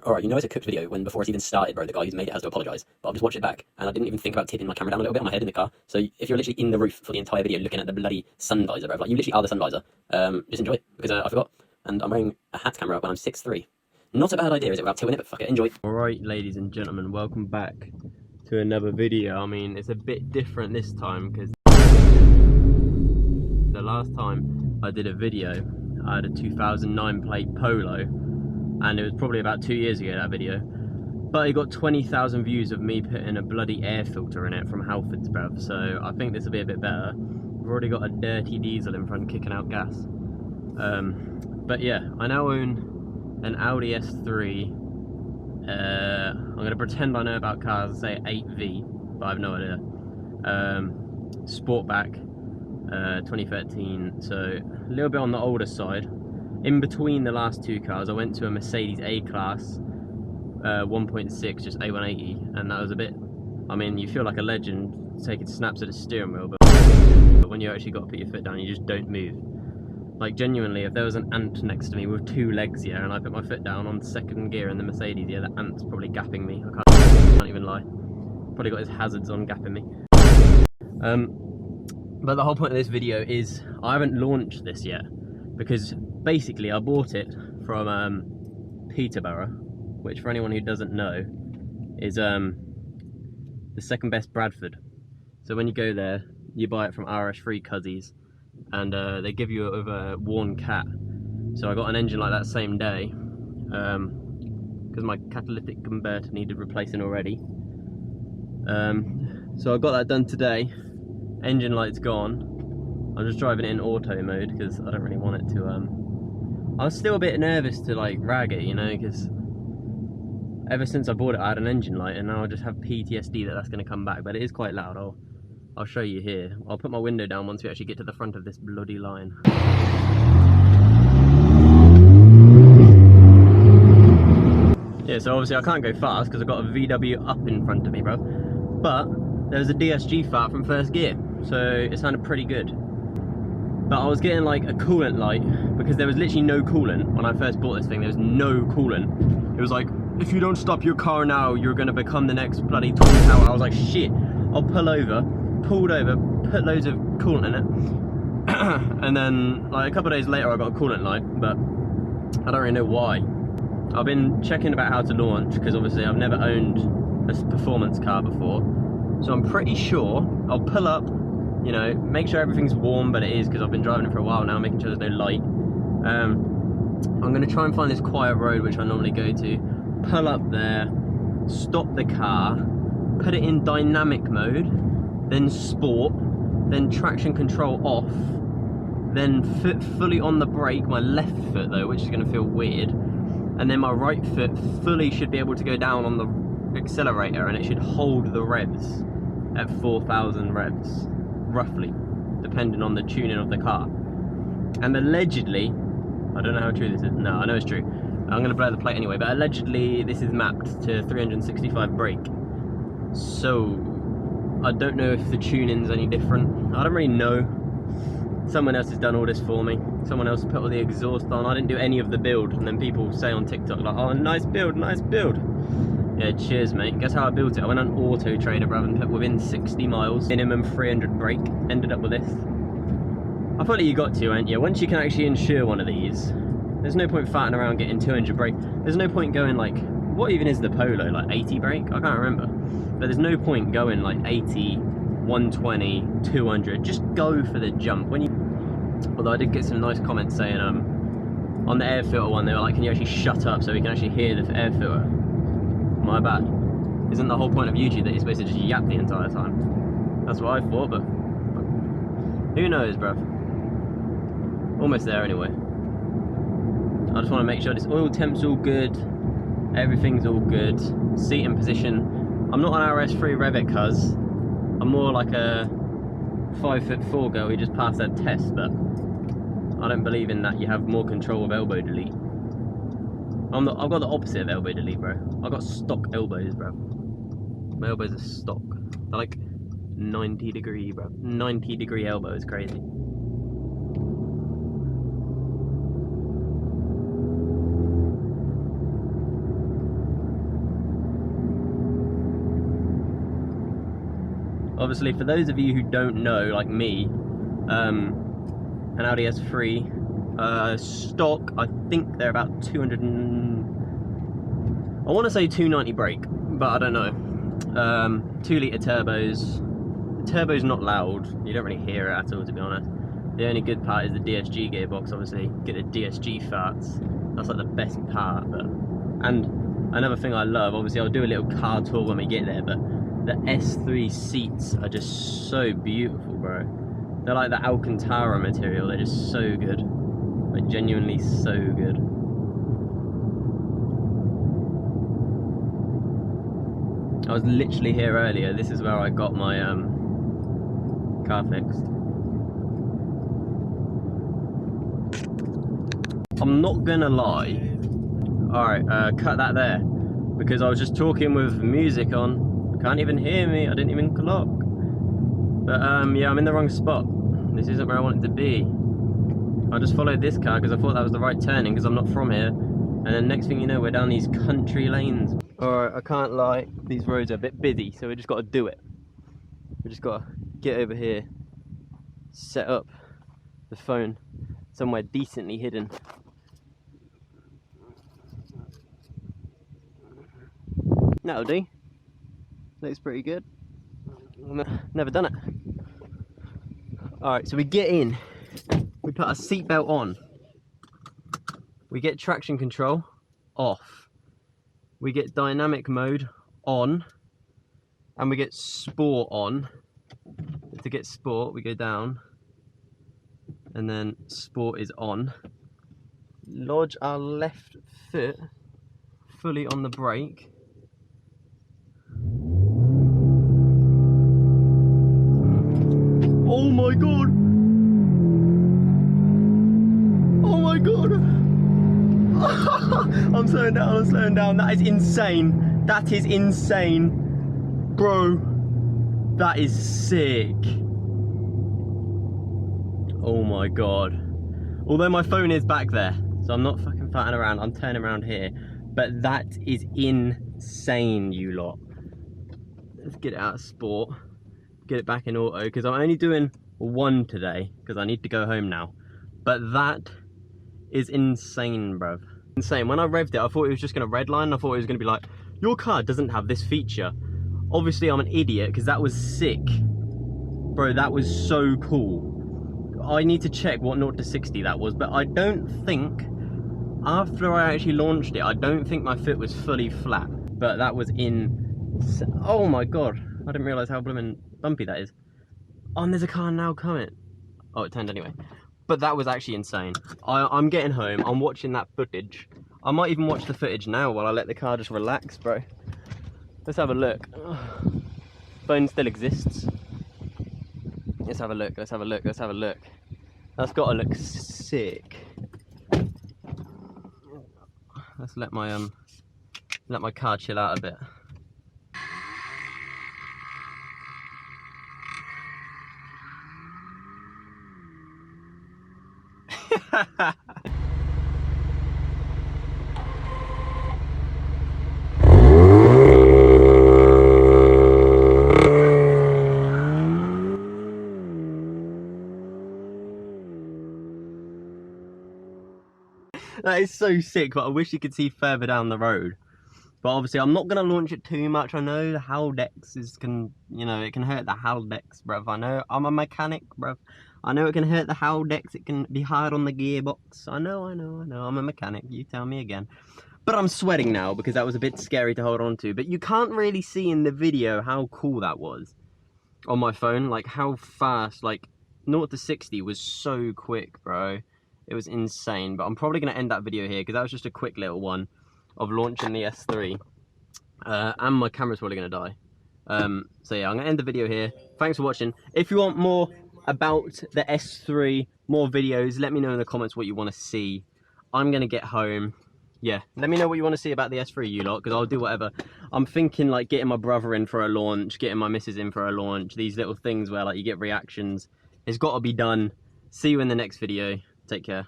Alright, you know it's a cooked video when before it's even started, bro, the guy who's made it has to apologise. But I've just watched it back, and I didn't even think about tipping my camera down a little bit on my head in the car. So if you're literally in the roof for the entire video looking at the bloody sun visor, bro, like you literally are the sun visor, just enjoy it, because I forgot. And I'm wearing a hat camera up when I'm 6'3". Not a bad idea, is it, without tilting it, but fuck it, enjoy. Alright, ladies and gentlemen, welcome back to another video. I mean, it's a bit different this time, because the last time I did a video, I had a 2009 plate Polo, and it was probably about 2 years ago, that video, but it got 20,000 views of me putting a bloody air filter in it from Halfords, bruv. So I think this will be a bit better. We've already got a dirty diesel in front kicking out gas. But yeah, I now own an Audi S3. I'm going to pretend I know about cars and say 8V, but I have no idea. Sportback, 2013, so a little bit on the older side. In between the last two cars, I went to a Mercedes A-Class 1.6, just A180, and that was a bit, I mean, you feel like a legend taking snaps at the steering wheel, but when you actually got to put your foot down, you just don't move. Like, genuinely, if there was an ant next to me with two legs, yeah, and I put my foot down on second gear in the Mercedes, yeah, the ant's probably gapping me. I can't even lie. Probably got his hazards on gapping me. But the whole point of this video is I haven't launched this yet, because basically I bought it from Peterborough, which for anyone who doesn't know is the second best Bradford. So when you go there, you buy it from RS3 Cuzzies, and they give you a worn cat. So I got an engine like that same day, because my catalytic converter needed replacing already. So I got that done today. Engine light's gone. I'm just driving it in auto mode because I don't really want it to I was still a bit nervous to like rag it, you know, because ever since I bought it I had an engine light, and now I just have PTSD that that's going to come back. But it is quite loud. I'll show you here. I'll put my window down once we actually get to the front of this bloody line. Yeah, so obviously I can't go fast because I've got a VW up in front of me, bro. But there's a DSG fart from first gear, so it sounded pretty good. But I was getting like a coolant light because there was literally no coolant when I first bought this thing. There was no coolant. It was like, if you don't stop your car now, you're gonna become the next bloody Twin Tower. I was like, shit, I'll pull over. Pulled over, put loads of coolant in it, and then like a couple of days later I got a coolant light, but I don't really know why. I've been checking about how to launch because obviously I've never owned a performance car before, so I'm pretty sure I'll pull up, you know, make sure everything's warm, but it is because I've been driving it for a while now, making sure there's no light. I'm going to try and find this quiet road which I normally go to, pull up there, stop the car, put it in dynamic mode, then sport, then traction control off, then foot fully on the brake, my left foot though, which is going to feel weird, and then my right foot fully should be able to go down on the accelerator, and it should hold the revs at 4,000 revs, roughly, depending on the tuning of the car. And allegedly, I don't know how true this is, no, I know it's true, I'm going to blur the plate anyway, but allegedly this is mapped to 365 brake, so I don't know if the tuning's any different. I don't really know. Someone else has done all this for me. Someone else put all the exhaust on. I didn't do any of the build, and then people say on TikTok like, oh, nice build, nice build. Yeah, cheers mate. Guess how I built it? I went on Auto Trader, brother, and put within 60 miles, minimum 300 brake, ended up with this. I thought that you got to, ain't you? Once you can actually insure one of these, there's no point farting around getting 200 brake. There's no point going like, what even is the Polo, like 80 brake? I can't remember. But there's no point going like 80, 120, 200. Just go for the jump. When you, although I did get some nice comments saying on the air filter one, they were like, can you actually shut up so we can actually hear the air filter? My bad. Isn't the whole point of YouTube that you're supposed to just yap the entire time? That's what I thought, but who knows, bruv. Almost there anyway. I just want to make sure this oil temp's all good, everything's all good, seating position. I'm not an RS3 Revit cuz, I'm more like a 5'4" girl who just passed that test, but I don't believe in that you have more control of elbow delete. I've got the opposite of elbow delete, bro. I've got stock elbows, bro. My elbows are stock. They're like 90 degree, bro. 90 degree elbow is crazy. Obviously, for those of you who don't know, like me, an Audi S3 stock, I think they're about 200 and... I want to say 290 brake, but I don't know. 2 litre turbos. The turbo's not loud, you don't really hear it at all, to be honest. The only good part is the DSG gearbox, obviously. Get the DSG farts. That's like the best part. But and another thing I love, obviously I'll do a little car tour when we get there, but the S3 seats are just so beautiful, bro. They're like the Alcantara material, they're just so good. Like genuinely so good. I was literally here earlier, this is where I got my car fixed. I'm not gonna lie. Alright, cut that there. Because I was just talking with music on. Can't even hear me, I didn't even clock. But yeah, I'm in the wrong spot. This isn't where I wanted to be. I just followed this car because I thought that was the right turning because I'm not from here. And then next thing you know, we're down these country lanes. Alright, I can't lie, these roads are a bit busy, so we just got to do it. We just got to get over here, set up the phone somewhere decently hidden. That'll do. Looks pretty good. Never done it. Alright, so we get in, we put our seatbelt on, we get traction control off, we get dynamic mode on, and we get sport on. To get sport, we go down, and then sport is on. Lodge our left foot fully on the brake. Oh my god! Oh my god! I'm slowing down, I'm slowing down. That is insane. That is insane. Bro, that is sick. Oh my god. Although my phone is back there, so I'm not fucking farting around, I'm turning around here. But that is insane, you lot. Let's get it out of sport. Get it back in auto, because I'm only doing one today, because I need to go home now. But that is insane, bruv. Insane. When I revved it, I thought it was just going to redline. I thought it was going to be like, your car doesn't have this feature. Obviously, I'm an idiot, because that was sick. Bro, that was so cool. I need to check what 0 to 60 that was, but I don't think, after I actually launched it, I don't think my foot was fully flat. But that was oh my god. I didn't realise how blooming bumpy that is. Oh, and there's a car now coming. Oh, it turned anyway. But that was actually insane. I'm getting home, I'm watching that footage. I might even watch the footage now while I let the car just relax, bro. Let's have a look. Phone still exists. Let's have a look, let's have a look, let's have a look. That's gotta look sick. Let's let my car chill out a bit. That is so sick, but I wish you could see further down the road. But obviously I'm not going to launch it too much. I know the Haldex you know, it can hurt the Haldex, bruv. I know, I'm a mechanic, bruv. I know it can hurt the Haldex, it can be hard on the gearbox. I know, I'm a mechanic, you tell me again. But I'm sweating now because that was a bit scary to hold on to. But you can't really see in the video how cool that was on my phone. Like how fast, like 0 to 60 was so quick, bro. It was insane. But I'm probably going to end that video here because that was just a quick little one of launching the S3. And my camera's probably going to die. So yeah, I'm going to end the video here. Thanks for watching. If you want more about the S3, more videos, let me know in the comments what you want to see. I'm going to get home. Yeah, let me know what you want to see about the S3, you lot, because I'll do whatever. I'm thinking like getting my brother in for a launch, getting my missus in for a launch, these little things where like you get reactions. It's got to be done. See you in the next video. Take care.